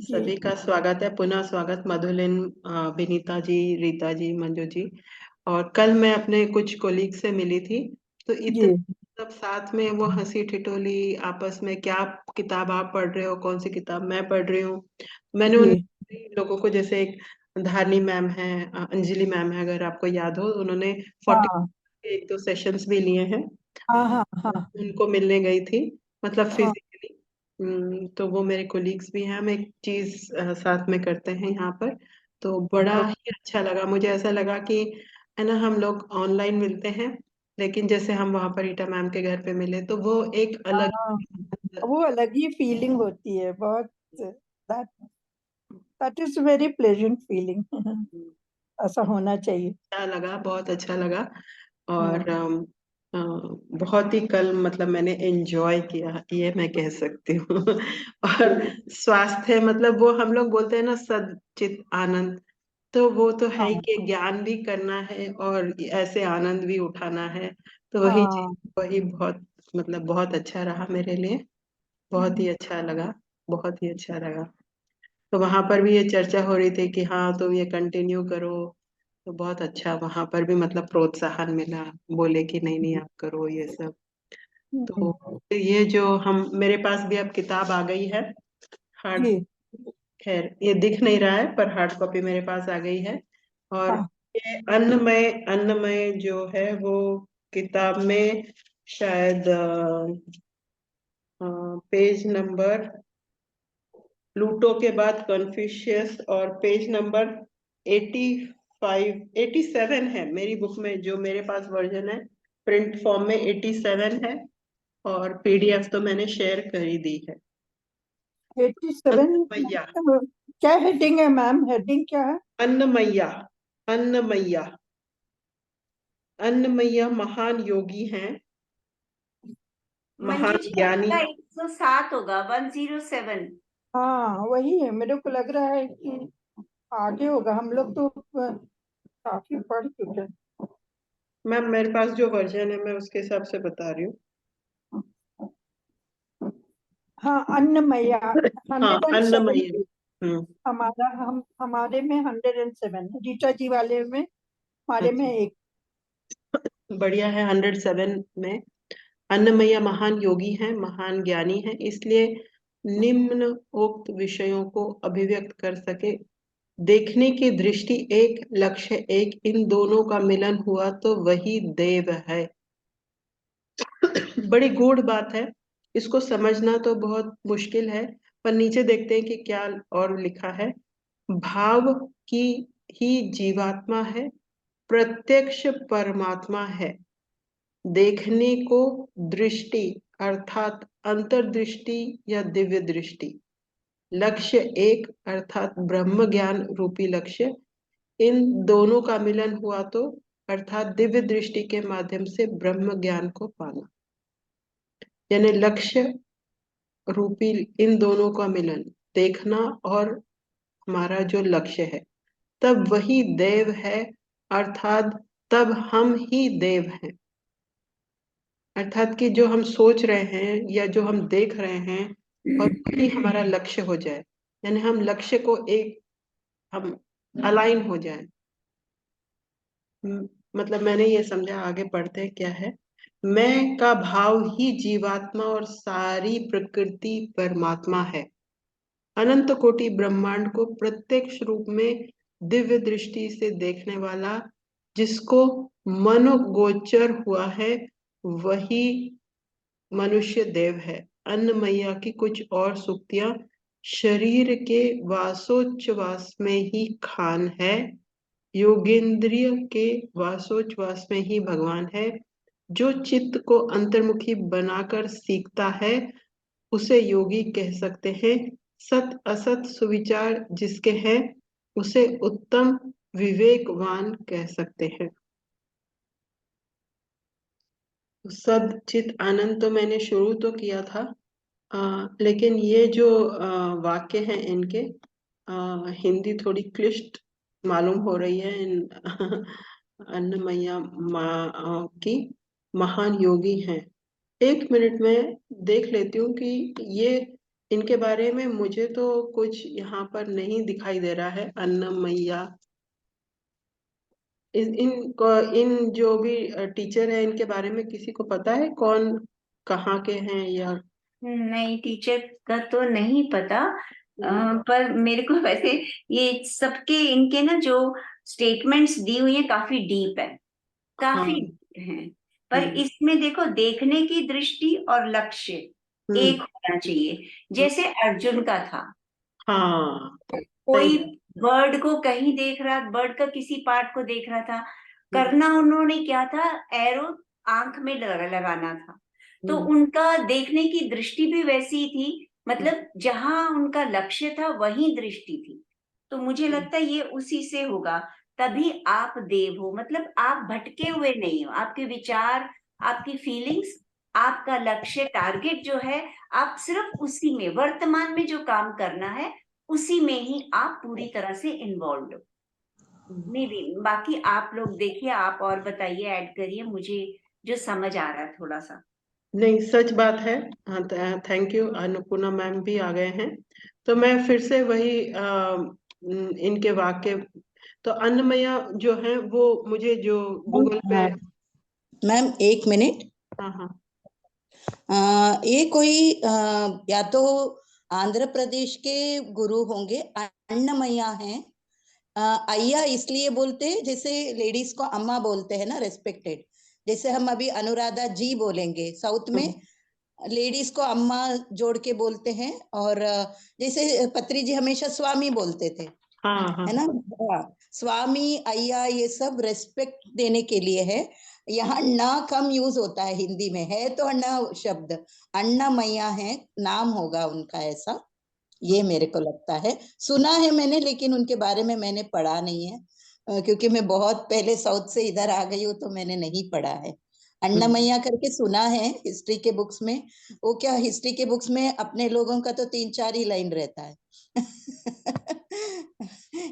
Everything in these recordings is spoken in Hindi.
सभी जी। का स्वागत है, पुनः स्वागत मधुलिन, विनीता जी, रीता जी, मंजू जी। और कल मैं अपने कुछ कोलीग से मिली थी, तो जी। इतने सब साथ में वो हंसी ठिठोली आपस में, क्या किताब आप पढ़ रहे हो, कौन सी किताब मैं पढ़ रही हूँ। मैंने उन जी। लोगों को, जैसे एक धारनी मैम है, अंजलि मैम है, अगर आपको याद हो, उन्होंने 40 हाँ एक दो सेशंस भी लिए हैं। हाँ हाँ हाँ उनको मिलने गई थी, मतलब हाँ। फिजिकली। तो वो मेरे कोलीग्स भी हैं, हम एक चीज साथ में करते हैं यहाँ पर। तो बड़ा ओ, ही अच्छा लगा, मुझे ऐसा लगा कि है ना, हम लोग ऑनलाइन मिलते हैं, लेकिन जैसे हम वहां पर रीटा मैम के घर पे मिले तो वो एक अलग हाँ। वो अलग ही फीलिंग होती है बहुत। That that is very pleasant feeling. ऐसा होना चाहिए। अच्छा लगा, बहुत अच्छा लगा। और हम्म। अ, बहुत ही कल मतलब मैंने एंजॉय किया, ये मैं कह सकती हूँ। और जी। स्वास्थ्य, मतलब वो हम लोग बोलते हैं ना, सच्चित आनंद, तो वो तो है ही हाँ कि ज्ञान भी करना है और ऐसे आनंद भी उठाना है। तो वही चीज, हाँ। वही बहुत, मतलब बहुत अच्छा रहा मेरे लिए, बहुत ही अच्छा लगा, बहुत ही अच्छा लगा। तो वहां पर भी ये चर्चा हो रही थी कि हाँ तुम ये कंटिन्यू करो, तो बहुत अच्छा, वहां पर भी मतलब प्रोत्साहन मिला, बोले कि नहीं नहीं आप करो ये सब। हम्म। तो ये जो हम, मेरे पास भी अब किताब आ गई है, हार्ड, जी। खैर ये दिख नहीं रहा है पर हार्ड कॉपी मेरे पास आ गई है। और हाँ। ये अन्नमय, अन्नमय जो है वो किताब में शायद पेज नंबर, प्लूटो के बाद कन्फ्यूशियस, और पेज नंबर 85, 87 है मेरी बुक में, जो मेरे पास वर्जन है प्रिंट फॉर्म में 87 है, और पीडीएफ तो मैंने शेयर कर ही दी है। 87। अन्नमैया, क्या हेडिंग है मैम? हेडिंग क्या है? अन्नमैया, अन्नमैया, अन्नमैया महान योगी हैं, मंजू महान जी, ज्ञानी। आपका 107 होगा, 107। हाँ वही है, मेरे को लग रहा है कि आगे होगा। हम लोग तो काफी पढ़ चुके हैं। मैम मेरे पास जो वर्जन है मैं उसके हिसाब से बता रही हूँ। हाँ, अन्नमैया हाँ, 107। अन्नमयी। हम्म। हमारे में 107, रीटा जी वाले में, हमारे में अच्छा, एक। बढ़िया है, 107 में। अन्नमैया महान योगी हैं, महान ज्ञानी हैं, इसलिए निम्न उक्त विषयों को अभिव्यक्त कर सके। देखने की दृष्टि एक, लक्ष्य एक, इन दोनों का मिलन हुआ तो वही देव है। बड़ी गूढ़ बात है, इसको समझना तो बहुत मुश्किल है, पर नीचे देखते हैं कि क्या और लिखा है। भाव की ही जीवात्मा है, प्रत्यक्ष परमात्मा है। देखने को दृष्टि अर्थात अंतर्दृष्टि या दिव्य दृष्टि, लक्ष्य एक अर्थात ब्रह्म ज्ञान रूपी लक्ष्य, इन दोनों का मिलन हुआ तो अर्थात दिव्य दृष्टि के माध्यम से ब्रह्म ज्ञान को पाना, यानी लक्ष्य रूपी इन दोनों का मिलन, देखना और हमारा जो लक्ष्य है, तब वही देव है, अर्थात तब हम ही देव हैं। अर्थात कि जो हम सोच रहे हैं या जो हम देख रहे हैं, और वही हमारा लक्ष्य हो जाए, यानी हम लक्ष्य को एक, हम अलाइन हो जाए। मतलब मैंने ये समझा, आगे पढ़ते हैं क्या है। मैं का भाव ही जीवात्मा और सारी प्रकृति परमात्मा है। अनंत कोटि ब्रह्मांड को प्रत्यक्ष रूप में दिव्य दृष्टि से देखने वाला, जिसको मनोगोचर हुआ है, वही मनुष्य देव है। अन्नमैया की कुछ और सूक्तियां, शरीर के वासोच्छवास में ही खान है, योगेंद्रिय के वासोच्छवास में ही भगवान है। जो चित्त को अंतर्मुखी बनाकर सीखता है, उसे योगी कह सकते हैं। सत असत सुविचार जिसके हैं, उसे उत्तम विवेकवान कह सकते हैं। सद चित आनंद तो मैंने शुरू तो किया था, लेकिन ये जो वाक्य हैं इनके, हिंदी थोड़ी क्लिष्ट मालूम हो रही है इन अन्नमैया की, महान योगी हैं। एक मिनट में देख लेती हूँ कि ये इनके बारे में मुझे तो कुछ यहाँ पर नहीं दिखाई दे रहा है। अन्नमय्या, इन जो भी टीचर है इनके बारे में किसी को पता है कौन कहाँ के हैं या? नहीं, टीचर का तो नहीं पता। पर मेरे को वैसे ये सबके इनके ना जो स्टेटमेंट्स दी हुई है काफी डीप है, काफी हाँ। deep है। पर इसमें देखो, देखने की दृष्टि और लक्ष्य एक होना चाहिए, जैसे अर्जुन का था। हाँ, कोई सही। बर्ड को कहीं देख रहा, बर्ड का किसी पार्ट को देख रहा था, करना उन्होंने क्या था, एरो आंख में लगाना था। तो उनका देखने की दृष्टि भी वैसी ही थी, मतलब जहां उनका लक्ष्य था वही दृष्टि थी। तो मुझे लगता है ये उसी से होगा, तभी आप देव हो। मतलब आप भटके हुए नहीं हो, आपके विचार, आपकी फीलिंग्स, आपका लक्ष्य, टारगेट जो है, आप सिर्फ उसी में, वर्तमान में जो काम करना है उसी में ही आप पूरी तरह से इन्वॉल्व हो। मे बी बाकी आप लोग देखिए, आप और बताइए, ऐड करिए मुझे जो समझ आ रहा है थोड़ा सा। नहीं, सच बात है। हाँ, थैंक यू। अन्नपूर्णा मैम भी आ गए हैं, तो मैं फिर से वही इनके वाक्य, तो अन्नमया जो है वो मुझे जो गूगल पे। मैम एक मिनट। हाँ हाँ। ये कोई या तो आंध्र प्रदेश के गुरु होंगे, अन्नमय्या हैं। अय्या इसलिए बोलते हैं जैसे लेडीज को अम्मा बोलते हैं ना, रेस्पेक्टेड। जैसे हम अभी अनुराधा जी बोलेंगे, साउथ में लेडीज को अम्मा जोड़ के बोलते हैं। और जैसे पत्री जी हमेशा स्वामी बोलते थे, हाँ हाँ। है ना। हाँ, स्वामी अय्या ये सब रेस्पेक्ट देने के लिए है। यहाँ ना कम यूज होता है हिंदी में, है तो न शब्द, अन्नमय्या है, नाम होगा उनका ऐसा, ये मेरे को लगता है। सुना है मैंने, लेकिन उनके बारे में मैंने पढ़ा नहीं है, क्योंकि मैं बहुत पहले साउथ से इधर आ गई हूँ, तो मैंने नहीं पढ़ा है। अन्नमय्या करके सुना है हिस्ट्री के बुक्स में। वो क्या, हिस्ट्री के बुक्स में अपने लोगों का तो 3-4 ही लाइन रहता है।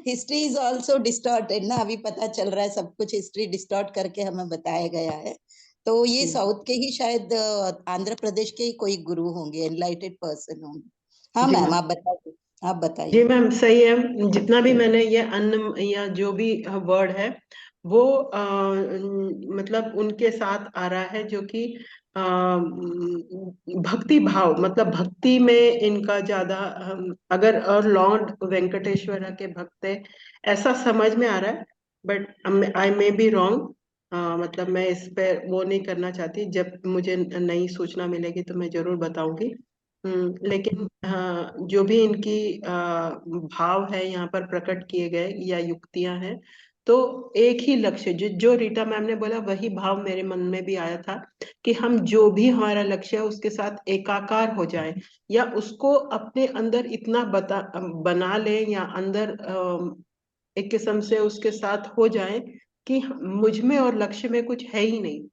हिस्ट्री इज ऑल्सो डिस्टॉर्टेड ना, अभी पता चल रहा है सब कुछ हिस्ट्री डिस्टॉर्ट करके हमें बताया गया है। तो ये साउथ के ही शायद आंध्र प्रदेश के ही कोई गुरु होंगे, एनलाइटेड पर्सन होंगे। हाँ जी मैम, मैम। आप बताइए, आप जी बताइए। मैम, सही है। जितना भी मैंने ये अन्न या जो भी वर्ड है वो मतलब उनके साथ आ रहा है, जो कि भक्ति भाव, मतलब भक्ति में इनका ज्यादा, अगर और लॉर्ड वेंकटेश्वर के भक्त है ऐसा समझ में आ रहा है। But I may be wrong. मतलब मैं इस पे वो नहीं करना चाहती, जब मुझे नई सूचना मिलेगी तो मैं जरूर बताऊंगी। लेकिन जो भी इनकी भाव है यहाँ पर प्रकट किए गए या युक्तियां हैं, तो एक ही लक्ष्य, जो रीटा मैम ने बोला वही भाव मेरे मन में भी आया था, कि हम जो भी हमारा लक्ष्य है उसके साथ एकाकार हो जाए, या उसको अपने अंदर इतना बना ले, या अंदर एक किस्म से उसके साथ हो जाए कि मुझ में और लक्ष्य में कुछ है ही नहीं।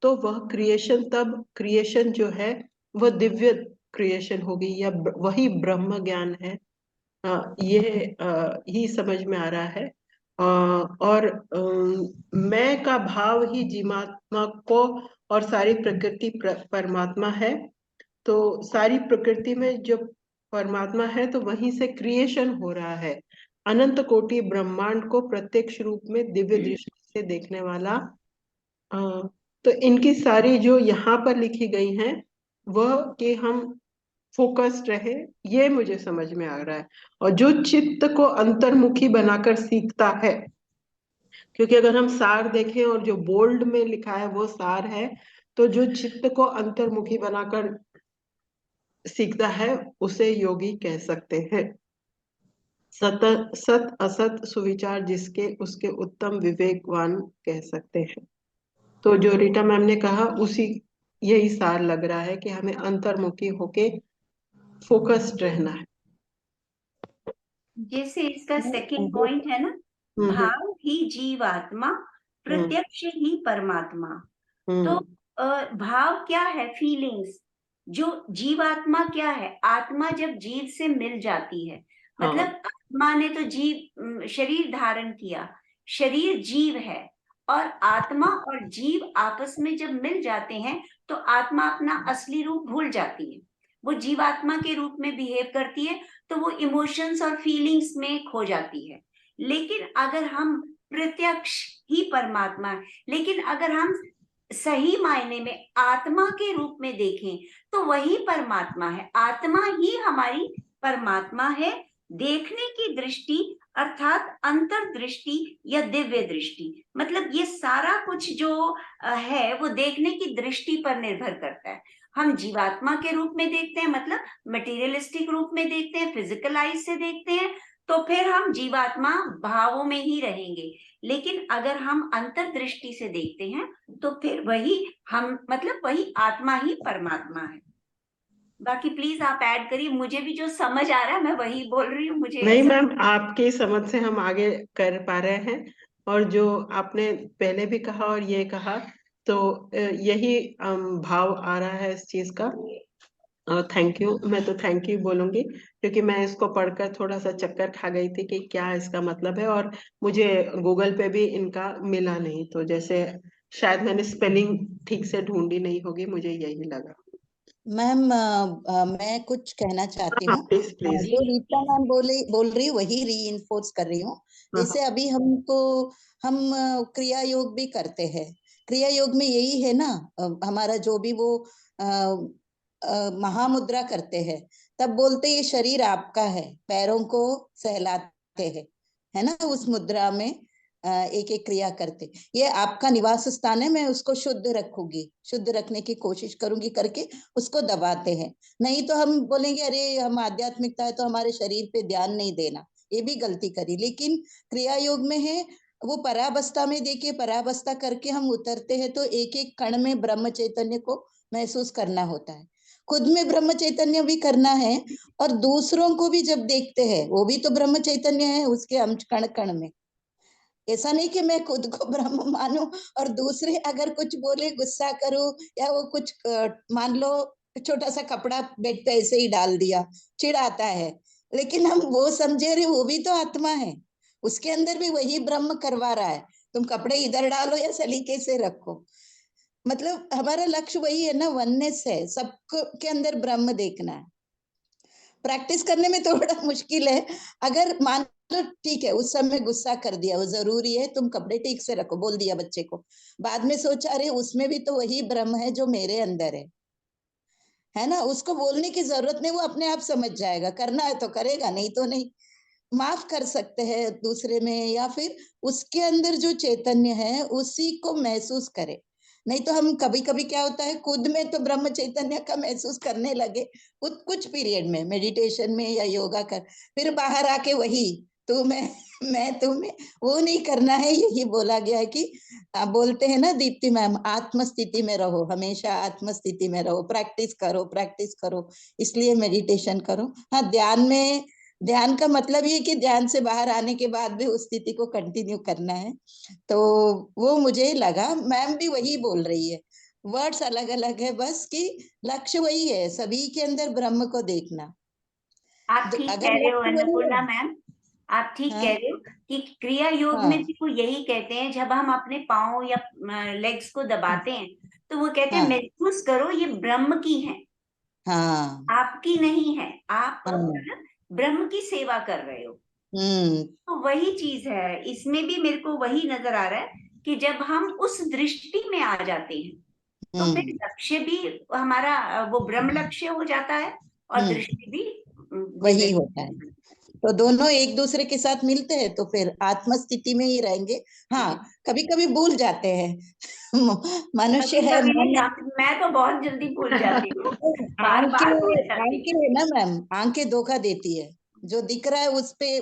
तो वह क्रिएशन, तब क्रिएशन जो है वह दिव्य क्रिएशन होगी, या वही ब्रह्म ज्ञान है। ये ही समझ में आ रहा है। और मैं का भाव ही जीवात्मा को, और सारी प्रकृति परमात्मा है। तो सारी प्रकृति में जब परमात्मा है तो वहीं से क्रिएशन हो रहा है। अनंत कोटि ब्रह्मांड को प्रत्यक्ष रूप में दिव्य दृष्टि से देखने वाला। अ, तो इनकी सारी जो यहाँ पर लिखी गई हैं वह कि हम फोकस्ड रहे, ये मुझे समझ में आ रहा है। और जो चित्त को अंतर्मुखी बनाकर सीखता है, क्योंकि अगर हम सार देखें और जो बोल्ड में लिखा है वो सार है, तो जो चित्त को अंतर्मुखी बनाकर सीखता है उसे योगी कह सकते हैं। सत सत असत सुविचार जिसके, उसके उत्तम विवेकवान कह सकते हैं। तो जो रीटा मैम ने कहा उसी, यही सार लग रहा है कि हमें अंतर्मुखी होके फोकस्ड रहना है। जैसे इसका सेकंड पॉइंट है ना, हम्म भाव ही जीवात्मा, हम्म प्रत्यक्ष ही परमात्मा। तो हम्म भाव क्या है, फीलिंग्स। जो जीवात्मा क्या है, आत्मा जब जीव से मिल जाती है, मतलब हाँ आत्मा ने तो जीव शरीर धारण किया, शरीर जीव है, और आत्मा और जीव आपस में जब मिल जाते हैं तो आत्मा अपना असली रूप भूल जाती है। वो जीवात्मा के रूप में बिहेव करती है, तो वो इमोशंस और फीलिंग्स में खो जाती है। लेकिन अगर हम प्रत्यक्ष ही परमात्मा है, लेकिन अगर हम सही मायने में आत्मा के रूप में देखें तो वही परमात्मा है, आत्मा ही हमारी परमात्मा है। देखने की दृष्टि अर्थात अंतर्दृष्टि या दिव्य दृष्टि, मतलब ये सारा कुछ जो है वो देखने की दृष्टि पर निर्भर करता है। हम जीवात्मा के रूप में देखते हैं, मतलब मटेरियलिस्टिक रूप में देखते हैं, फिजिकल आइज से देखते हैं, तो फिर हम जीवात्मा भावों में ही रहेंगे। लेकिन अगर हम अंतर्दृष्टि से देखते हैं तो फिर वही हम, मतलब वही आत्मा ही परमात्मा है। बाकी प्लीज आप ऐड करिए, मुझे भी जो समझ आ रहा है मैं वही बोल रही हूँ। मुझे नहीं ऐसा मैम, आपकी समझ से हम आगे कर पा रहे हैं, और जो आपने पहले भी कहा और ये कहा, तो यही भाव आ रहा है इस चीज का। थैंक यू, मैं तो थैंक यू बोलूंगी, क्योंकि मैं इसको पढ़कर थोड़ा सा चक्कर खा गई थी कि क्या इसका मतलब है, और मुझे गूगल पे भी इनका मिला नहीं, तो जैसे शायद मैंने स्पेलिंग ठीक से ढूंढी नहीं होगी, मुझे यही लगा। मैम मैं कुछ कहना चाहती हाँ हूँ। Please please. जो रीता मैम बोल रही वही रीइंफोर्स कर रही हूँ। हाँ जैसे अभी हम क्रिया योग भी करते हैं। क्रिया योग में यही है ना, हमारा जो भी वो महामुद्रा करते हैं, तब बोलते ये शरीर आपका है, पैरों को सहलाते हैं, है ना, उस मुद्रा में एक एक क्रिया करते। ये आपका निवास स्थान है, मैं उसको शुद्ध रखूंगी, शुद्ध रखने की कोशिश करूंगी करके उसको दबाते हैं। नहीं तो हम बोलेंगे अरे हम आध्यात्मिकता है तो हमारे शरीर पे ध्यान नहीं देना, ये भी गलती करी। लेकिन क्रिया योग में है वो परावस्था में, देखिए परावस्था करके हम उतरते हैं तो एक एक कण में ब्रह्म चैतन्य को महसूस करना होता है, खुद में ब्रह्म चैतन्य भी करना है, और दूसरों को भी जब देखते हैं वो भी तो ब्रह्म चैतन्य है उसके अंश कण कण में। ऐसा नहीं कि मैं खुद को ब्रह्म मानूं और दूसरे अगर कुछ बोले गुस्सा करूं, या वो कुछ मान लो छोटा सा कपड़ा बेड पे ऐसे ही डाल दिया, चिढ़ आता है, लेकिन हम वो समझे रहे वो भी तो आत्मा है, उसके अंदर भी वही ब्रह्म करवा रहा है, तुम कपड़े इधर डालो या सलीके से रखो। मतलब हमारा लक्ष्य वही है ना, वननेस है, सबको के अंदर ब्रह्म देखना है। प्रैक्टिस करने में थोड़ा मुश्किल है। अगर मान लो ठीक है उस समय गुस्सा कर दिया, वो जरूरी है, तुम कपड़े ठीक से रखो बोल दिया बच्चे को, बाद में सोचा अरे उसमें भी तो वही ब्रह्म है जो मेरे अंदर है ना, उसको बोलने की जरूरत नहीं, वो अपने आप समझ जाएगा, करना है तो करेगा, नहीं तो नहीं। माफ कर सकते हैं दूसरे में, या फिर उसके अंदर जो चैतन्य है उसी को महसूस करे। नहीं तो हम कभी कभी क्या होता है, खुद में तो ब्रह्म चैतन्य का महसूस करने लगे कुछ पीरियड में, मेडिटेशन में या योगा कर, फिर बाहर आके वही तू मैं तुम्हें, वो नहीं करना है। यही बोला गया है कि बोलते हैं ना दीप्ति मैम, आत्म स्थिति में रहो, हमेशा आत्म स्थिति में रहो, प्रैक्टिस करो प्रैक्टिस करो, इसलिए मेडिटेशन करो। हाँ, ध्यान का मतलब ये कि ध्यान से बाहर आने के बाद भी उस स्थिति को कंटिन्यू करना है। तो वो मुझे लगा मैम भी वही बोल रही है, वर्ड्स अलग अलग है बस, कि लक्ष्य वही है, सभी के अंदर ब्रह्म को देखना। आप ठीक अगर कह रहे हो लक्ष्य वही अन्नपूर्णा है। मैम, आप ठीक हाँ कह रहे हो कि क्रिया योग में हाँ भी वो यही कहते हैं, जब हम अपने पाँव या लेग्स को दबाते हैं तो वो कहते हैं हाँ महसूस करो ये ब्रह्म की है, हाँ आपकी नहीं है, आप हाँ। मतलब ब्रह्म की सेवा कर रहे हो। हम्म तो वही चीज है, इसमें भी मेरे को वही नजर आ रहा है कि जब हम उस दृष्टि में आ जाते हैं तो फिर हम्म लक्ष्य भी हमारा वो ब्रह्म लक्ष्य हो जाता है, और हम्म दृष्टि भी दिव्य वही होता है। तो दोनों एक दूसरे के साथ मिलते हैं तो फिर आत्म स्थिति में ही रहेंगे। हाँ, कभी कभी भूल जाते हैं मनुष्य कभी है, कभी मन नहीं, मैं तो बहुत जल्दी भूल जाती हूँ, बार बार भूल आंखें जाती आंखें है ना मैम, आंखें धोखा देती है, जो दिख रहा है उस पे,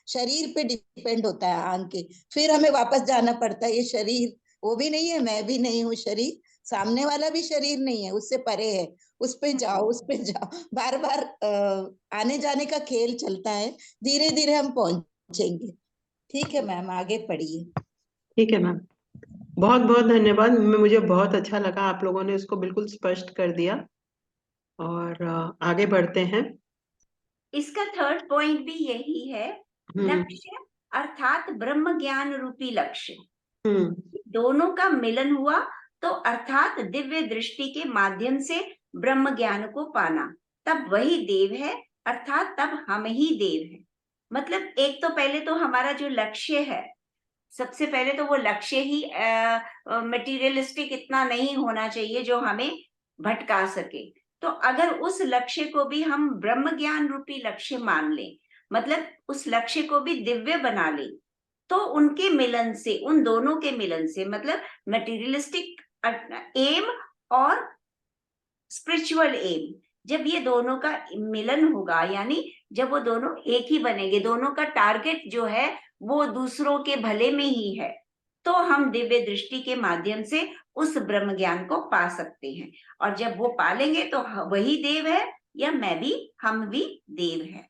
शरीर पे डिपेंड होता है आंखें, फिर हमें वापस जाना पड़ता है। ये शरीर वो भी नहीं है, मैं भी नहीं हूँ, शरीर सामने वाला भी शरीर नहीं है, उससे परे है, उस पे जाओ उस पे जाओ, बार बार आने जाने का खेल चलता है, धीरे धीरे हम पहुंचेंगे। ठीक है मैम, आगे पढ़िए। ठीक है मैम, बहुत बहुत धन्यवाद। मुझे बहुत अच्छा लगा, आप लोगों ने इसको बिल्कुल स्पष्ट कर दिया, और आगे बढ़ते हैं। इसका थर्ड पॉइंट भी यही है, हम्म लक्ष्य अर्थात ब्रह्म ज्ञान रूपी लक्ष्य, हम्म दोनों का मिलन हुआ तो अर्थात दिव्य दृष्टि के माध्यम से ब्रह्म ज्ञान को पाना। तब वही देव है, अर्थात तब हम ही देव हैं। मतलब एक तो पहले तो हमारा जो लक्ष्य है, सबसे पहले तो वो लक्ष्य ही मटेरियलिस्टिक इतना नहीं होना चाहिए जो हमें भटका सके। तो अगर उस लक्ष्य को भी हम ब्रह्म ज्ञान रूपी लक्ष्य मान लें, मतलब उस लक्ष्य को भी दिव्य बना लें, तो उनके मिलन से, उन दोनों के मिलन से, मतलब मटेरियलिस्टिक एम और स्पिरिचुअल एम, जब ये दोनों का मिलन होगा, यानी जब वो दोनों एक ही बनेंगे, दोनों का टारगेट जो है वो दूसरों के भले में ही है, तो हम दिव्य दृष्टि के माध्यम से उस ब्रह्म ज्ञान को पा सकते हैं। और जब वो पालेंगे तो वही देव है, या मैं भी, हम भी देव है।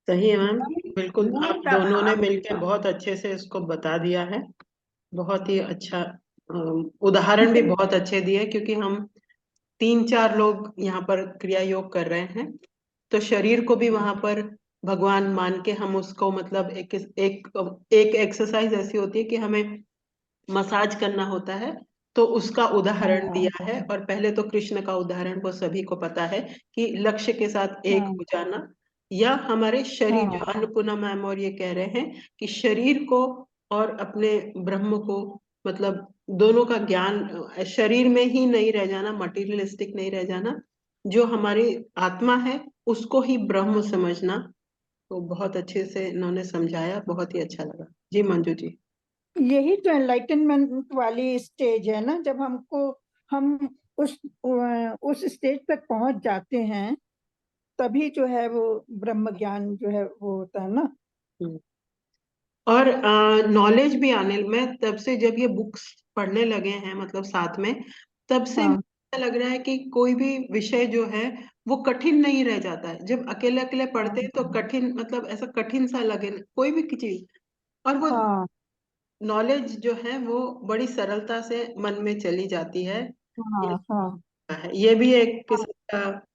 सही है मैम, बिल्कुल। ये आप तब दोनों ने हम मिलकर बहुत अच्छे से इसको बता दिया है। बहुत ही अच्छा उदाहरण भी बहुत अच्छे दिए, क्योंकि हम 3-4 लोग यहाँ पर क्रिया योग कर रहे हैं, तो शरीर को भी वहां पर भगवान मान के हम उसको, मतलब एक एक एक्सरसाइज ऐसी होती है कि हमें मसाज करना होता है, तो उसका उदाहरण हाँ, दिया है। और पहले तो कृष्ण का उदाहरण वो सभी को पता है कि लक्ष्य के साथ एक हाँ, हो जाना, या हमारे शरीर, हाँ, जो अन्नपूर्णा मैम और ये कह रहे हैं कि शरीर को और अपने ब्रह्म को, मतलब दोनों का ज्ञान शरीर में ही नहीं रह जाना, मटेरियलिस्टिक नहीं रह जाना, जो हमारी आत्मा है उसको ही ब्रह्म समझना। तो बहुत अच्छे से इन्होंने समझाया, बहुत ही अच्छा लगा जी। मंजू जी। यही तो एनलाइटनमेंट वाली स्टेज है ना, जब हम उस स्टेज तक पहुंच जाते हैं, तभी जो है वो ब्रह्म ज्ञान जो है वो होता है ना। हम्म। और नॉलेज भी आने, मैं तब से जब ये बुक्स पढ़ने लगे हैं, मतलब साथ में, तब से हाँ, मुझे लग रहा है कि कोई भी विषय जो है वो कठिन नहीं रह जाता है। जब अकेले अकेले पढ़ते हाँ, हैं तो कठिन, मतलब ऐसा कठिन सा लगे कोई भी चीज, और वो हाँ, नॉलेज जो है वो बड़ी सरलता से मन में चली जाती है। हाँ, हाँ, ये भी एक हाँ। किस्म का।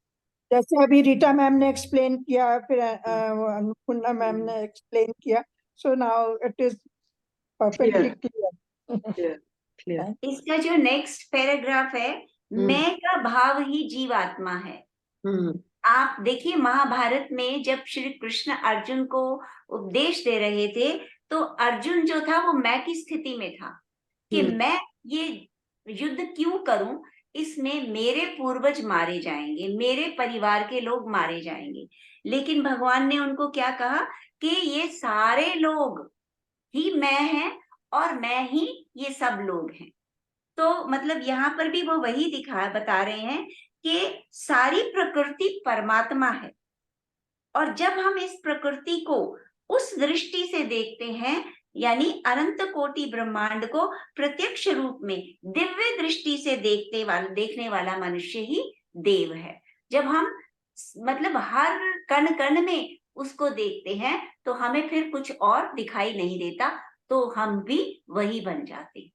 जैसे अभी रीटा मैम ने एक्सप्लेन किया, फिर वो अन्नपूर्णा मैम ने एक्सप्लेन किया, so now it is perfectly clear clear. Clear clear. इसका जो नेक्स्ट पैराग्राफ है, हम्म मैं का भाव ही जीवात्मा है। हम्म आप देखिए, महाभारत में जब श्री कृष्ण अर्जुन को उपदेश दे रहे थे, तो अर्जुन जो था वो मैं की स्थिति में था कि हम्म मैं ये युद्ध क्यों करूं, इसमें मेरे पूर्वज मारे जाएंगे, मेरे परिवार के लोग मारे जाएंगे। लेकिन भगवान ने उनको क्या कहा कि ये सारे लोग ही मैं हैं, और मैं ही ये सब लोग हैं। तो मतलब यहाँ पर भी वो वही बता रहे हैं कि सारी प्रकृति परमात्मा है, और जब हम इस प्रकृति को उस दृष्टि से देखते हैं, यानी अनंत कोटि ब्रह्मांड को प्रत्यक्ष रूप में दिव्य दृष्टि से देखने वाला मनुष्य ही देव है। जब हम मतलब हर कण कण में उसको देखते हैं, तो हमें फिर कुछ और दिखाई नहीं देता, तो हम भी वही बन जाते हैं।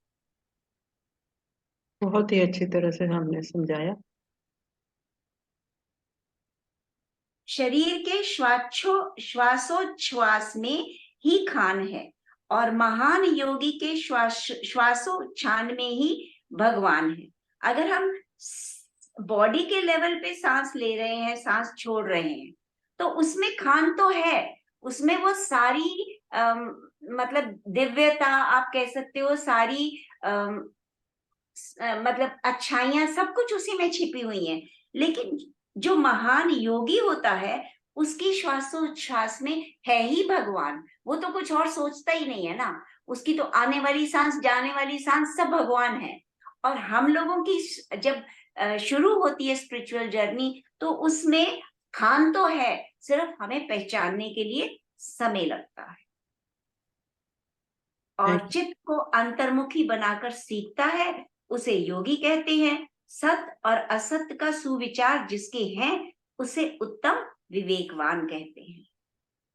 बहुत ही अच्छी तरह से हमने समझाया। शरीर के श्वासोच्छ्वास में ही खान है, और महान योगी के श्वासोच्छ्वास में ही भगवान है। अगर हम बॉडी के लेवल पे सांस ले रहे हैं, सांस छोड़ रहे हैं, तो उसमें खान तो है, उसमें वो सारी मतलब दिव्यता आप कह सकते हो, सारी मतलब अच्छाइयां सब कुछ उसी में छिपी हुई हैं। लेकिन जो महान योगी होता है, उसकी श्वासोच्छ्वास में है ही भगवान, वो तो कुछ और सोचता ही नहीं है ना। उसकी तो आने वाली सांस, जाने वाली सांस सब भगवान है। और हम लोगों की जब शुरू होती है स्पिरिचुअल जर्नी, तो उसमें खान तो है, सिर्फ हमें पहचानने के लिए समय लगता है। और चित्त को अंतर्मुखी बनाकर सीखता है, उसे योगी कहते हैं। सत्य और असत्य का सुविचार जिसके हैं, उसे उत्तम विवेकवान कहते हैं।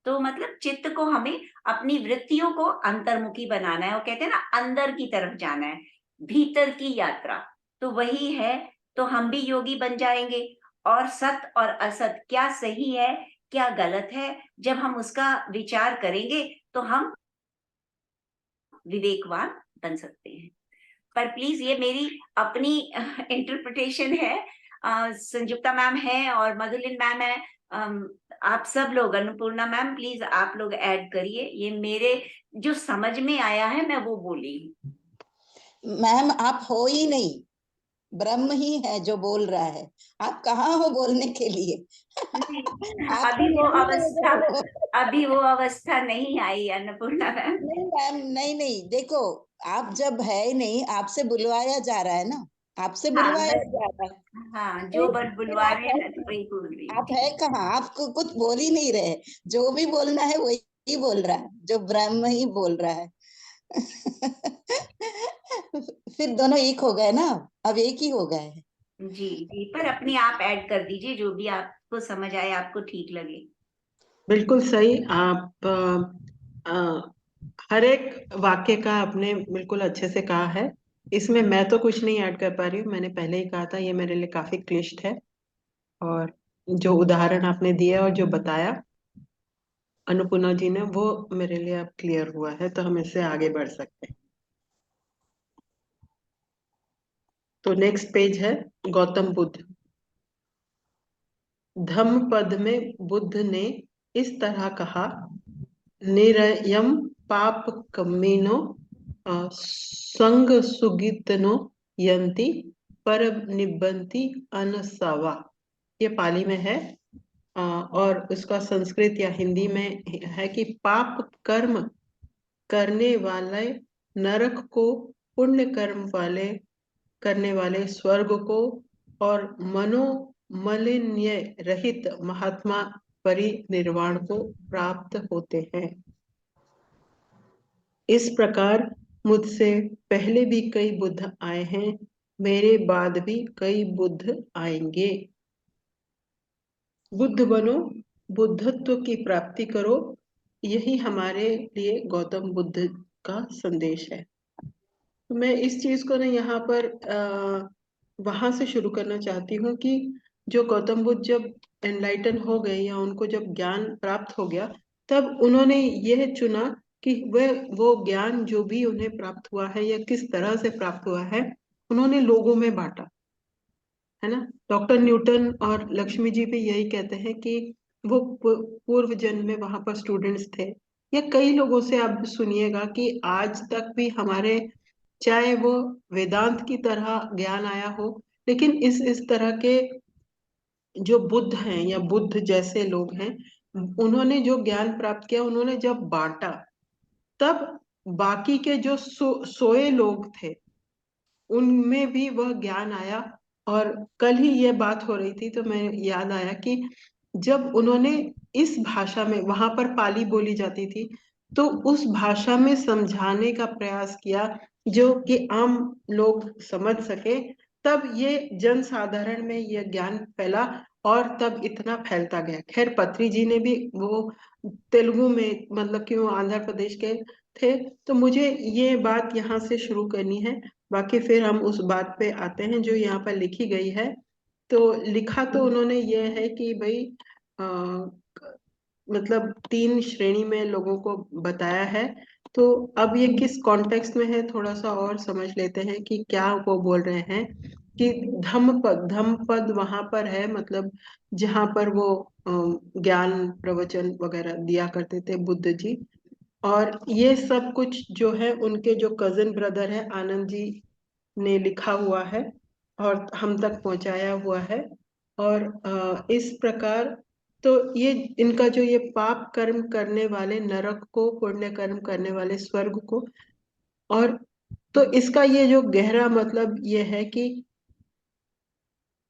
तो मतलब चित्त को हमें अपनी वृत्तियों को अंतर्मुखी बनाना है, वो कहते हैं ना, अंदर की तरफ जाना है, भीतर की यात्रा, तो वही है। तो हम भी योगी बन जाएंगे। और सत्य और असत्य, क्या सही है क्या गलत है, जब हम उसका विचार करेंगे, तो हम विवेकवान बन सकते हैं। पर प्लीज, ये मेरी अपनी इंटरप्रिटेशन है, संयुक्ता मैम है और मधुलिन मैम है, आप सब लोग, अन्नपूर्णा मैम प्लीज आप लोग ऐड करिए। ये मेरे जो समझ में आया है मैं वो बोली हूँ। मैम आप हो ही नहीं, ब्रह्म ही है जो बोल रहा है, आप कहाँ हो बोलने के लिए? आप तो अभी वो निधि में अवस्था, हो। अभी वो अवस्था नहीं आई अन्नपूर्णा मैम। नहीं मैम, नहीं नहीं, देखो आप जब है ही नहीं, आपसे बुलवाया जा रहा है ना, आपसे हाँ बुलवाया बस, जा रहा है। हाँ जो फिर बट फिर बुलवा आप रहे है हैं मैं तो कहाँ? वही बोल रही हूँ। आप है कहाँ? आपको कुछ बोल ही नहीं रहे, जो भी बोलना है वही बोल रहा है, जो ब्रह्म ही बोल रहा है। फिर दोनों एक हो गए ना, अब एक ही हो गए। जी जी, पर अपनी आप ऐड कर दीजिए जो भी आपको समझ आए, आपको ठीक लगे। बिल्कुल सही। आप हर एक वाक्य का आपने बिल्कुल अच्छे से कहा है। इसमें मैं तो कुछ नहीं ऐड कर पा रही हूँ, मैंने पहले ही कहा था ये मेरे लिए काफी क्लिष्ट है। और जो उदाहरण आपने दिया और जो बताया अन्नपूर्णा जी ने, वो मेरे लिए अब क्लियर हुआ है, तो हम इससे आगे बढ़ सकते हैं। तो नेक्स्ट पेज है गौतम बुद्ध। धम्म पद में बुद्ध ने इस तरह कहा, निरयम पाप कम्मिनो संग सुगितनो यंति पर निबंति अनसवा। ये पाली में है। और उसका संस्कृत या हिंदी में है कि पाप कर्म करने वाले नरक को, पुण्य कर्म वाले करने वाले स्वर्ग को, और मनोमलिन्य रहित महात्मा परिनिर्वाण को प्राप्त होते हैं। इस प्रकार मुझसे पहले भी कई बुद्ध आए हैं, मेरे बाद भी कई बुद्ध आएंगे। बुद्ध बनो, बुद्धत्व की प्राप्ति करो, यही हमारे लिए गौतम बुद्ध का संदेश है। तो मैं इस चीज को ना यहाँ पर वहां से शुरू करना चाहती हूँ कि जो गौतम बुद्ध जब एनलाइटन हो गए या उनको जब ज्ञान प्राप्त हो गया, तब उन्होंने यह चुना कि वह वो ज्ञान जो भी उन्हें प्राप्त हुआ है या किस तरह से प्राप्त हुआ है, उन्होंने लोगों में बांटा, है ना। डॉक्टर न्यूटन और लक्ष्मी जी भी यही कहते हैं कि वो पूर्व जन्म में वहां पर स्टूडेंट्स थे। या कई लोगों से आप सुनिएगा कि आज तक भी हमारे, चाहे वो वेदांत की तरह ज्ञान आया हो, लेकिन इस तरह के जो बुद्ध हैं या बुद्ध जैसे लोग हैं, उन्होंने जो ज्ञान प्राप्त किया, उन्होंने जब बांटा, तब बाकी के जो सोए लोग थे उनमें भी वह ज्ञान आया। और कल ही यह बात हो रही थी तो मैं याद आया कि जब उन्होंने इस भाषा में, वहां पर पाली बोली जाती थी, तो उस भाषा में समझाने का प्रयास किया जो कि आम लोग समझ सके, तब ये जन साधारण में यह ज्ञान फैला और तब इतना फैलता गया। खैर पत्री जी ने भी वो तेलुगु में, मतलब कि वो आंध्र प्रदेश के थे, तो मुझे ये बात यहाँ से शुरू करनी है। बाकी फिर हम उस बात पे आते हैं जो यहाँ पर लिखी गई है। तो लिखा तो उन्होंने ये है कि भाई मतलब 3 श्रेणी में लोगों को बताया है। तो अब ये किस कॉन्टेक्स्ट में है, थोड़ा सा और समझ लेते हैं कि क्या वो बोल रहे हैं। कि धम्म पद वहां पर है, मतलब जहां पर वो ज्ञान प्रवचन वगैरह दिया करते थे बुद्ध जी। और ये सब कुछ जो है उनके जो कजिन ब्रदर है आनंद जी ने लिखा हुआ है और हम तक पहुंचाया हुआ है। और इस प्रकार तो ये इनका जो ये पाप कर्म करने वाले नरक को, पुण्य कर्म करने वाले स्वर्ग को, और तो इसका ये जो गहरा मतलब ये है कि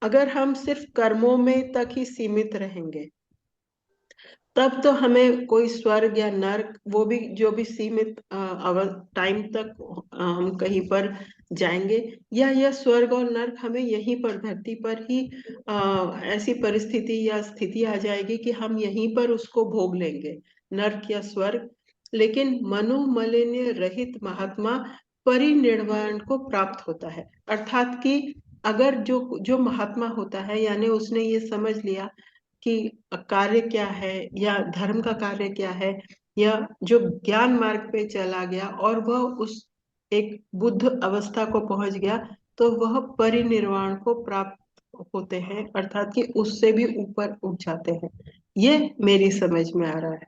अगर हम सिर्फ कर्मों में तक ही सीमित रहेंगे, तब तो हमें कोई स्वर्ग या नर्क, वो भी जो भी सीमित टाइम तक हम कहीं पर जाएंगे, या यह स्वर्ग और नर्क हमें यहीं पर धरती पर ही ऐसी परिस्थिति या स्थिति आ जाएगी कि हम यहीं पर उसको भोग लेंगे, नर्क या स्वर्ग। लेकिन मनोमलिन्य रहित महात्मा परिनिर्वाण को प्राप्त होता है। अर्थात कि अगर जो जो महात्मा होता है, यानी उसने ये समझ लिया कि कार्य क्या है या धर्म का कार्य क्या है, या जो ज्ञान मार्ग पे चला गया और वह उस एक बुद्ध अवस्था को पहुंच गया, तो वह परिनिर्वाण को प्राप्त होते हैं, अर्थात कि उससे भी ऊपर उठ जाते हैं। ये मेरी समझ में आ रहा है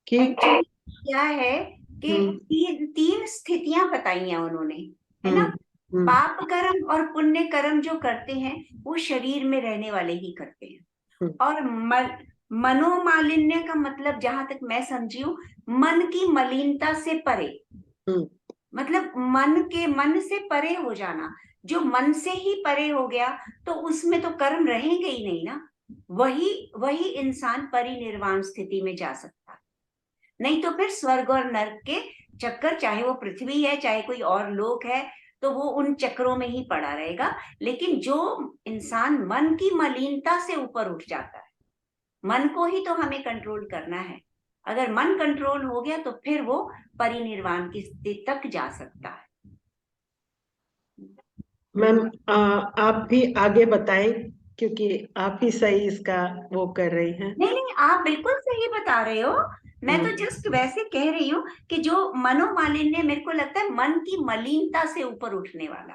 कि एक्चुअली क्या है कि हम्म, तीन तीन स्थितियां बताई हैं उन्होंने, है ना। हम्म, पाप कर्म और पुण्य कर्म जो करते हैं वो शरीर में रहने वाले ही करते हैं। हम्म, और मनोमालिन्य का मतलब, जहां तक मैं समझी हूँ, मन की मलिनता से परे, हम्म, मतलब मन से परे हो जाना। जो मन से ही परे हो गया तो उसमें तो कर्म रहेंगे ही नहीं ना। वही वही इंसान परिनिर्वाण स्थिति में जा सकता है। नहीं तो फिर स्वर्ग और नरक के चक्कर, चाहे वो पृथ्वी है चाहे कोई और लोक है, तो वो उन चक्रों में ही पड़ा रहेगा। लेकिन जो इंसान मन की मलिनता से ऊपर उठ जाता है, मन को ही तो हमें कंट्रोल करना है। अगर मन कंट्रोल हो गया तो फिर वो परिनिर्वाण की स्थिति तक जा सकता है। मैम आप भी आगे बताएं, क्योंकि आप ही सही इसका वो कर रही हैं। नहीं नहीं, आप बिल्कुल सही बता रहे हो। मैं तो हम्म, जस्ट वैसे कह रही हूँ कि जो मनोमालिन्य, मेरे को लगता है मन की मलिनता से ऊपर उठने वाला।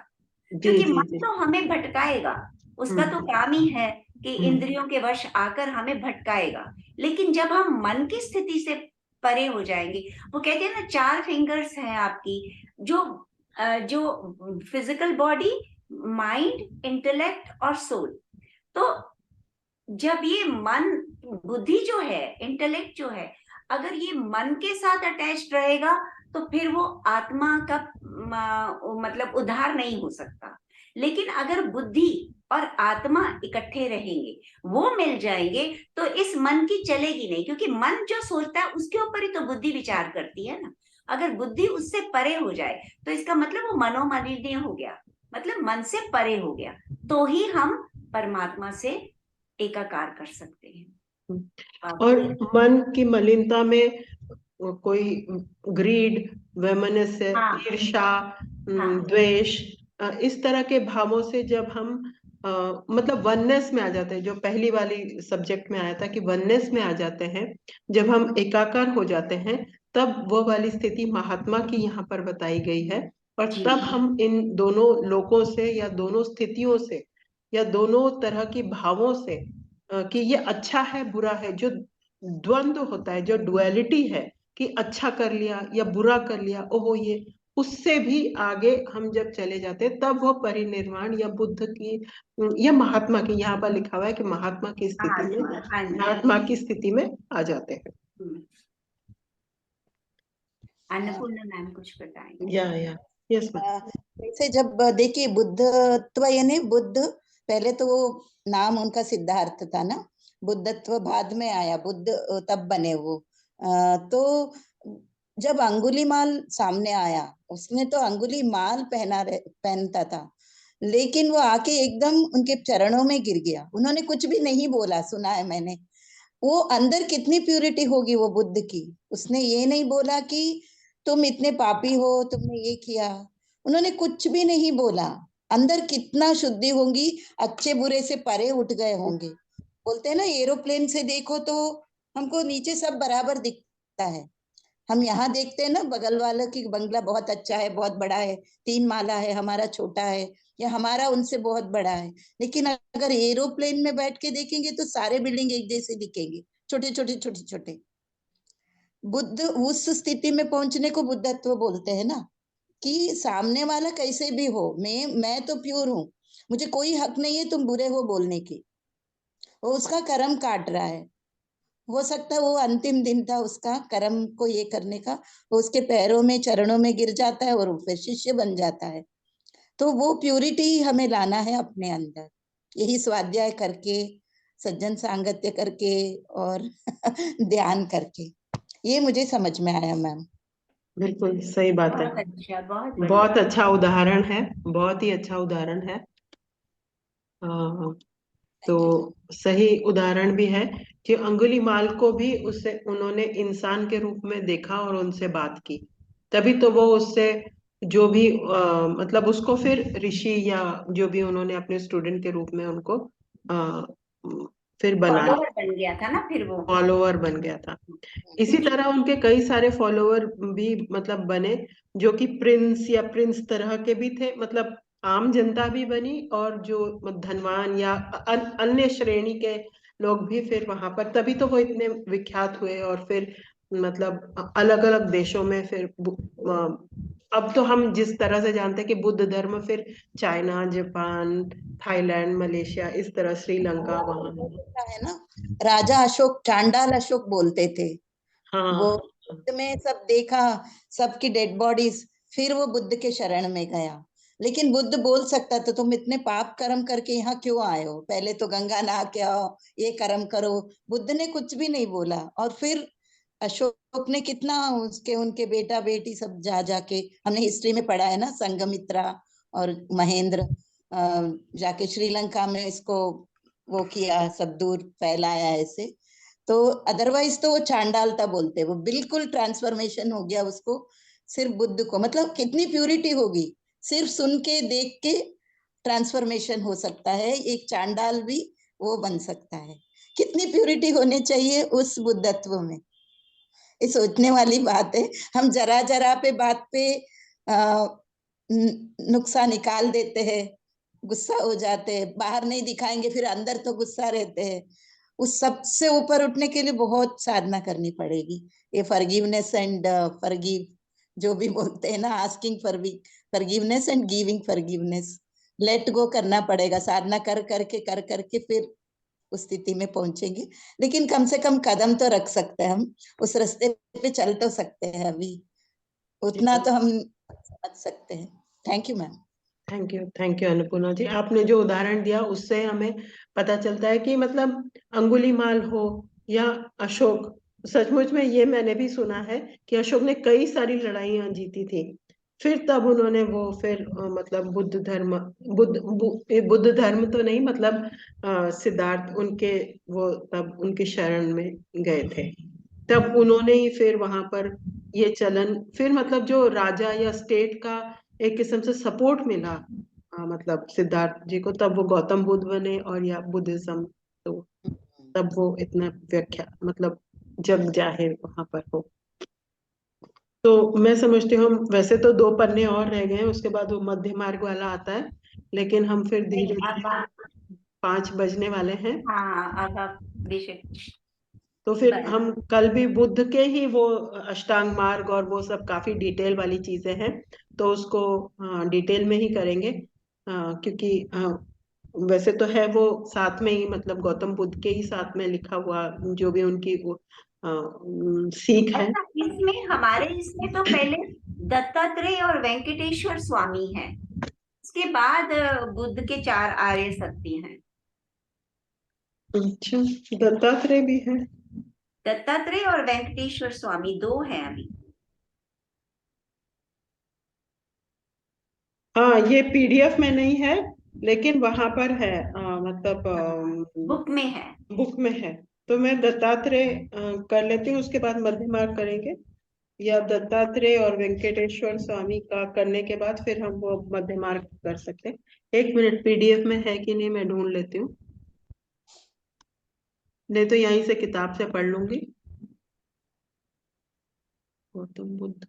जी क्योंकि जी मन जी। तो हमें भटकाएगा, उसका तो हम्म, काम ही है कि हम्म, इंद्रियों के वश आकर हमें भटकाएगा। लेकिन जब हम मन की स्थिति से परे हो जाएंगे, वो कहते हैं ना, 4 फिंगर्स हैं आपकी, जो जो फिजिकल बॉडी, माइंड, इंटेलेक्ट और सोल। तो जब ये मन, बुद्धि जो है, इंटेलेक्ट जो है, अगर ये मन के साथ अटैच्ड रहेगा तो फिर वो आत्मा का मतलब उद्धार नहीं हो सकता। लेकिन अगर बुद्धि और आत्मा इकट्ठे रहेंगे, वो मिल जाएंगे, तो इस मन की चलेगी नहीं, क्योंकि मन जो सोचता है उसके ऊपर ही तो बुद्धि विचार करती है ना। अगर बुद्धि उससे परे हो जाए तो इसका मतलब वो मनोमालिन्य हो गया, मतलब मन से परे हो गया, तो ही हम परमात्मा से एकाकार कर सकते हैं। और आपको मन की मलिनता में कोई ग्रीड, वैमनस्य, हाँ ईर्ष्या, हाँ द्वेष, इस तरह के भावों से जब हम मतलब वननेस में आ जाते हैं, जो पहली वाली सब्जेक्ट में आया था कि वननेस में आ जाते हैं, जब हम एकाकार हो जाते हैं, तब वो वाली स्थिति महात्मा की यहाँ पर बताई गई है। और जी तब हम इन दोनों लोकों से या दोनों स्थितियों से या दोनों तरह की भावों से कि ये अच्छा है बुरा है, जो द्वंद्व होता है, जो डुअलिटी है कि अच्छा कर लिया या बुरा कर लिया, ओहो ये, उससे भी आगे हम जब चले जाते हैं, तब वो परिनिर्वाण या बुद्ध की या महात्मा की, यहाँ पर लिखा हुआ है कि महात्मा की स्थिति में, महात्मा, हाँ जी। महात्मा की स्थिति में आ जाते हैं। हम्म, अन्नपूर्णा मैम कुछ बताएंगे। या यस मैम। वैसे जब देखिए बुद्धत्व यानी बुद्ध, पहले तो वो नाम उनका सिद्धार्थ था ना, बुद्धत्व बाद में आया, बुद्ध तब बने वो। तो जब अंगुलीमाल सामने आया, उसने तो अंगुलीमाल पहनता था, लेकिन वो आके एकदम उनके चरणों में गिर गया। उन्होंने कुछ भी नहीं बोला, सुना है मैंने। वो अंदर कितनी प्यूरिटी होगी वो बुद्ध की। उसने ये नहीं बोला कि तुम इतने पापी हो, तुमने ये किया। उन्होंने कुछ भी नहीं बोला। अंदर कितना शुद्धि होंगी, अच्छे बुरे से परे उठ गए होंगे। बोलते हैं ना, एरोप्लेन से देखो तो हमको नीचे सब बराबर दिखता है। हम यहाँ देखते हैं ना, बगल वालों की बंगला बहुत अच्छा है, बहुत बड़ा है, 3 माला है, हमारा छोटा है, या हमारा उनसे बहुत बड़ा है। लेकिन अगर एरोप्लेन में बैठ के देखेंगे तो सारे बिल्डिंग एक जैसे दिखेंगे, छोटे छोटे छोटे छोटे। बुद्ध उस स्थिति में पहुंचने को बुद्धत्व बोलते हैं ना, कि सामने वाला कैसे भी हो, मैं तो प्योर हूँ, मुझे कोई हक नहीं है तुम बुरे हो बोलने की। वो उसका कर्म काट रहा है। हो सकता है वो अंतिम दिन था उसका कर्म को ये करने का, वो उसके पैरों में चरणों में गिर जाता है और वो फिर शिष्य बन जाता है। तो वो प्यूरिटी हमें लाना है अपने अंदर, यही स्वाध्याय करके, सज्जन सांगत्य करके और ध्यान करके। ये मुझे समझ में आया मैम। बिल्कुल सही बात है। बहुत अच्छा, बहुत बढ़िया। बहुत अच्छा उदाहरण है, बहुत ही अच्छा उदाहरण है। हाँ, तो सही उदाहरण भी है कि अंगुलीमाल को भी उससे उन्होंने इंसान के रूप में देखा और उनसे बात की, तभी तो वो उससे जो भी मतलब उसको फिर ऋषि या जो भी उन्होंने अपने स्टूडेंट के रूप में उनको फिर बनाया, फॉलोवर बन गया था ना फिर वो। फॉलोवर बन गया था। इसी तरह उनके कई सारे फॉलोवर भी मतलब बने, जो कि प्रिंस या प्रिंस तरह के भी थे, मतलब आम जनता भी बनी और जो धनवान या अन्य श्रेणी के लोग भी फिर वहां पर, तभी तो वो इतने विख्यात हुए। और फिर मतलब अलग अलग देशों में फिर अब तो हम जिस तरह से जानते हैं कि बुद्ध धर्म फिर चाइना, जापान, थाईलैंड, मलेशिया, इस तरह श्रीलंका वहां है ना, राजा अशोक चांडाल अशोक बोलते थे। वो हाँ बुद्ध में सब देखा, सबकी डेड बॉडीज, फिर वो बुद्ध के शरण में गया। लेकिन बुद्ध बोल सकता था तुम इतने पाप कर्म करके यहाँ क्यों आए हो, पहले तो गंगा नहा के आओ, ये कर्म करो। बुद्ध ने कुछ भी नहीं बोला। और फिर अशोक ने कितना, उसके उनके बेटा बेटी सब जा जाके, हमने हिस्ट्री में पढ़ा है ना, संघमित्रा और महेंद्र जाके श्रीलंका में इसको वो किया, सब दूर फैलाया ऐसे। तो अदरवाइज तो वो चांडालता बोलते, वो बिल्कुल ट्रांसफॉर्मेशन हो गया उसको। सिर्फ बुद्ध को, मतलब कितनी प्यूरिटी होगी, सिर्फ सुन के देख के ट्रांसफॉर्मेशन हो सकता है। एक चांडाल भी वो बन सकता है। कितनी प्यूरिटी होनी चाहिए उस बुद्धत्व में, ये सोचने वाली बात है। हम जरा जरा पे बात पे नुक्सा निकाल देते हैं, गुस्सा हो जाते हैं, बाहर नहीं दिखाएंगे फिर अंदर तो गुस्सा रहते हैं। उस सबसे ऊपर उठने के लिए बहुत साधना करनी पड़ेगी। ये फॉरगिवनेस एंड फॉरगिव जो भी बोलते हैं ना, asking forgiveness and giving forgiveness, let go करना पड़ेगा। साधना कर करके फिर उस स्थिति में पहुंचेंगे। लेकिन कम से कम कदम तो रख सकते हैं, हम उस रास्ते पे चल तो सकते हैं अभी, उतना तो हम समझ सकते हैं। Thank you ma'am. Thank you Annapurna ji. आपने जो उदाहरण दिया उससे हमें पता चलता है कि मतलब अंगुलीमाल हो या अशोक, सचमुच में ये मैंने भी सुना है कि अशोक ने कई सारी लड़ाइयां जीती थी। फिर तब उन्होंने वो फिर मतलब बुद्ध धर्म तो नहीं, मतलब सिद्धार्थ उनके वो तब उनके शरण में गए थे। तब उन्होंने ही फिर वहां पर ये चलन, फिर मतलब जो राजा या स्टेट का एक किस्म से सपोर्ट मिला मतलब सिद्धार्थ जी को, तब वो गौतम बुद्ध बने और या बुद्धिज्म, तो तब वो इतना व्याख्या मतलब जग जाहिर वहां पर हो। तो मैं समझती हूँ वैसे तो 2 पन्ने और रह गए हैं, उसके बाद वो मध्य मार्ग वाला आता है। लेकिन हम फिर धीरे धीरे 5 बजने वाले हैं। हाँ, अब आप बेशक तो फिर हम कल भी बुद्ध के ही वो अष्टांग मार्ग और वो सब काफी डिटेल वाली चीजें हैं, तो उसको डिटेल में ही करेंगे। क्योंकि वैसे तो है वो साथ में ही, मतलब गौतम बुद्ध के ही साथ में लिखा हुआ जो भी उनकी सीख है। अच्छा, इसमें हमारे इसमें तो पहले दत्तात्रेय और वेंकटेश्वर स्वामी हैं, इसके बाद बुद्ध के 4 आर्य शक्ति हैं। अच्छा, दत्तात्रेय भी है। दत्तात्रेय और वेंकटेश्वर स्वामी 2 हैं अभी। हाँ, ये पीडीएफ में नहीं है लेकिन वहां पर है, मतलब बुक में है। बुक में है। तो मैं दत्तात्रेय कर लेती हूँ, उसके बाद मध्य मार्ग करेंगे, या दत्तात्रेय और वेंकटेश्वर स्वामी का करने के बाद फिर हम वो मध्य मार्ग कर सकते हैं। 1 मिनट, पीडीएफ में है कि नहीं मैं ढूंढ लेती हूँ, नहीं तो यहीं से किताब से पढ़ लूंगी। गौतम बुद्ध,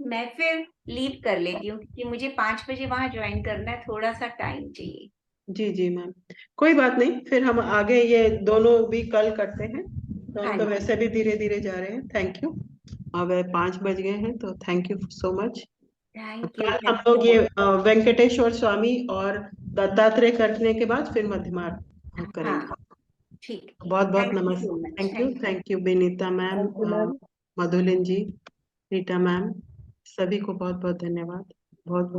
मैं फिर लीव कर लेती हूँ क्योंकि मुझे 5 बजे वहां ज्वाइन करना है, थोड़ा सा टाइम चाहिए। जी जी मैम, कोई बात नहीं, फिर हम आगे ये दोनों भी कल करते हैं। तो हम तो वैसे भी धीरे धीरे जा रहे हैं। Thank you. अब 5 बज गए हैं, तो thank you so much. Thank कल यू। हम लोग ये वेंकटेश्वर स्वामी और दत्तात्रेय करने के बाद फिर मध्य मार्ग करेंगे। हाँ, ठीक। बहुत बहुत थैंक यू नमस्ते। So much. Thank you Vinita ma'am, Madhulin ji, Rita ma'am, सभी को बहुत बहुत धन्यवाद। बहुत